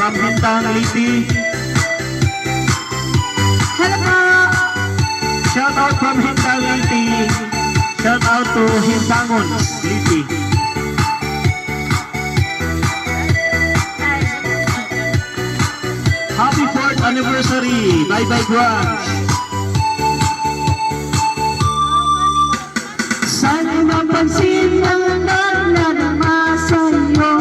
from Bintang Liti. Hello po. Shout out from Bintang Liti. Shout out to Hintangon Liti. Happy 4th anniversary. Bye bye branch. Sana'y mapansin ang naglalama sa'yo.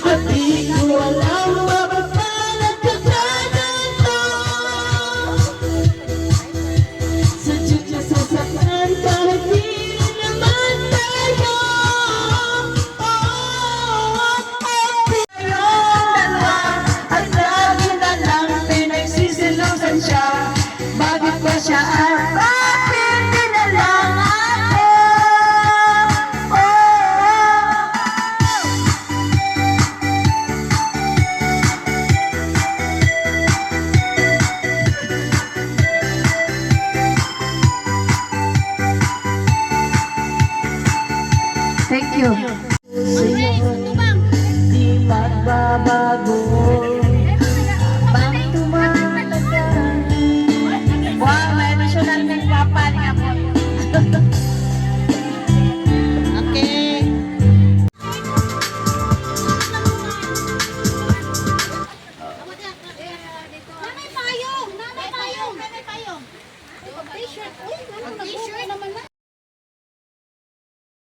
At di ko alam mapapalag ka na ganito. Sadyang nasasaktan kahit di naman tayo. At lagi na lang pinagsisilusan siya. Bakit ba siya at bakit di na lang ako? Thank you. Di magbabago. Bang tumatagal. Wow, may additional nagpapaling ako. Okay. Nanay payong! Nanay payong! Nanay payong! T-shirt! Uy, t-shirt naman na!